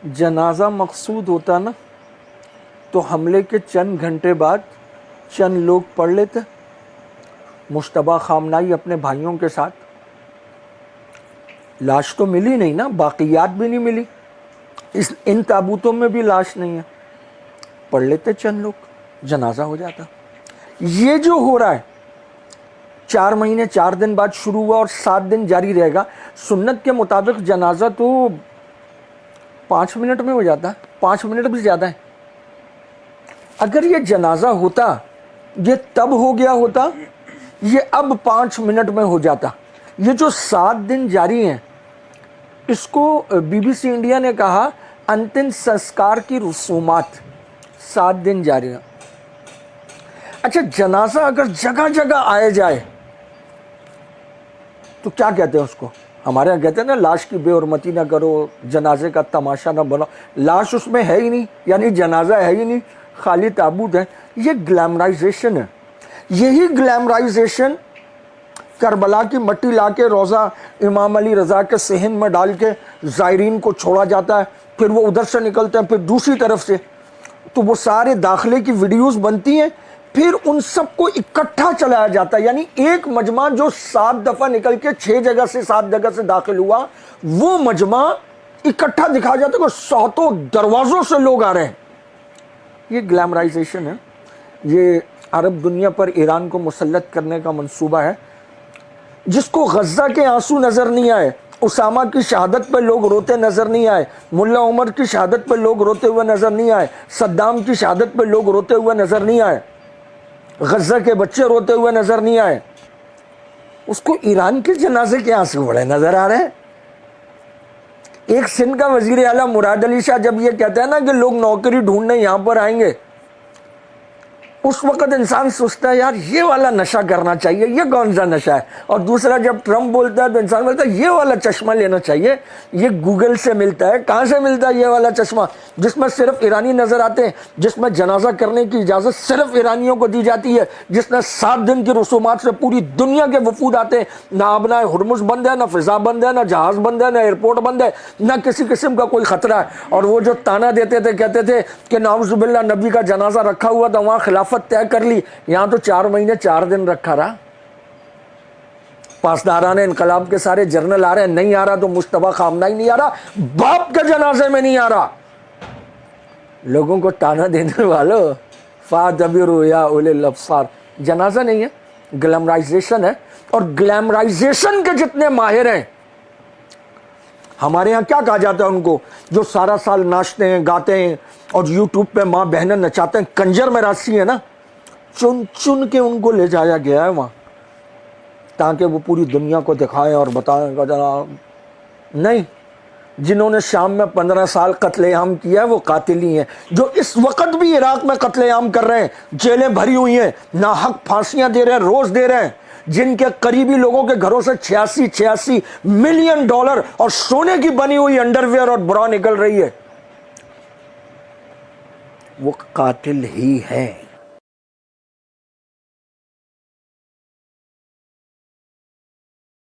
जनाजा मकसूद होता ना तो हमले के चंद घंटे बाद चंद लोग पढ़ लेते, मुश्तबा खामनाई अपने भाइयों के साथ। लाश तो मिली नहीं ना, बाकियात भी नहीं मिली, इन ताबूतों में भी लाश नहीं है, पढ़ लेते चंद लोग, जनाजा हो जाता। ये जो हो रहा है 4 महीने 4 दिन बाद शुरू हुआ और 7 दिन जारी रहेगा। सुन्नत के मुताबिक जनाजा तो 5 मिनट में हो जाता है, 5 मिनट भी ज़्यादा है। अगर ये जनाजा होता, ये तब हो गया होता, ये अब 5 मिनट में हो जाता। ये जो 7 दिन जारी हैं, इसको BBC इंडिया ने कहा अंतिम संस्कार की रसूमात, 7 दिन जारी है। अच्छा, जनाजा अगर जगह जगह आए जाए तो क्या कहते हैं उसको? हमारे यहाँ कहते हैं ना, लाश की बेहरमती ना करो, जनाजे का तमाशा ना बनाओ। लाश उसमें है ही नहीं, यानी जनाजा है ही नहीं, खाली ताबूत है। ये ग्लैमराइजेशन है। यही ग्लैमराइजेशन करबला की मट्टी लाके रोज़ा इमाम अली रज़ा के सहन में डाल के ज़ायरीन को छोड़ा जाता है, फिर वो उधर से निकलते हैं, फिर दूसरी तरफ से तो वो सारे दाखिले की वीडियोस बनती हैं, फिर उन सबको इकट्ठा चलाया जाता है। यानी एक मजमा जो 7 दफ़ा निकल के 6 जगह से 7 जगह से दाखिल हुआ, वो मजमा इकट्ठा दिखाया जाता है कि 7 दरवाज़ों से लोग आ रहे हैं। ये ग्लैमराइजेशन है। ये अरब दुनिया पर ईरान को मुसल्लत करने का मंसूबा है। जिसको गज़ा के आंसू नज़र नहीं आए, उसामा की शहादत पर लोग रोते नज़र नहीं आए, मुल्ला उमर की शहादत पर लोग रोते हुए नज़र नहीं आए, सद्दाम की शहादत पर लोग रोते हुए नज़र नहीं आए, गज़ा के बच्चे रोते हुए नज़र नहीं आए, उसको ईरान के जनाजे के आंसू बड़े नज़र आ रहे हैं। एक सिंध का वज़ीर आला मुराद अली शाह जब ये कहता है ना कि लोग नौकरी ढूंढने यहाँ पर आएंगे, उस वक़्त इंसान सोचता है यार ये वाला नशा करना चाहिए, ये कौन सा नशा है। और दूसरा जब ट्रम्प बोलता है तो इंसान बोलता है ये वाला चश्मा लेना चाहिए, ये गूगल से मिलता है। कहाँ से मिलता है ये वाला चश्मा, जिसमें सिर्फ ईरानी नज़र आते हैं, जिसमें जनाजा करने की इजाज़त सिर्फ ईरानियों को दी जाती है, जिसमें 7 दिन की रसूमात से पूरी दुनिया के वफूद आते हैं। ना आबना हुरमुज़ बंद है, ना फ़िज़ा बंद है, ना जहाज़ बंद है, ना एयरपोर्ट बंद है, ना किसी किस्म का कोई ख़तरा है। और वो जो ताना देते थे, कहते थे कि नाउज़ुबिल्लाह नबी का जनाजा रखा हुआ था, वहाँ खिलाफत तय कर ली, यहां तो 4 महीने 4 दिन रखा रहा। पासदारान इनकलाब के सारे जर्नल आ रहे हैं, नहीं आ रहा तो मुश्तबा खामनाई नहीं आ रहा, बाप के जनाजे में नहीं आ रहा। लोगों को ताना देने वालों, फादबिरु या उलिल अब्सार, जनाजा नहीं है, ग्लैमराइजेशन है। और ग्लैमराइजेशन के जितने माहिर हैं, हमारे यहाँ क्या कहा जाता है उनको, जो सारा साल नाचते हैं, गाते हैं और यूट्यूब पे माँ बहनें नचाते हैं, कंजर में राशि है ना, चुन चुन के उनको ले जाया गया है वहाँ, ताकि वो पूरी दुनिया को दिखाएं और बताएं कि जनाब नहीं, जिन्होंने शाम में 15 साल कत्लेआम किया है वो कातिल ही हैं। जो इस वक्त भी इराक में कत्लेआम कर रहे हैं, जेलें भरी हुई हैं, नाहक फांसियाँ दे रहे हैं, रोज़ दे रहे हैं, जिनके करीबी लोगों के घरों से 86 मिलियन डॉलर और सोने की बनी हुई अंडरवेयर और ब्रा निकल रही है, वो कातिल ही है।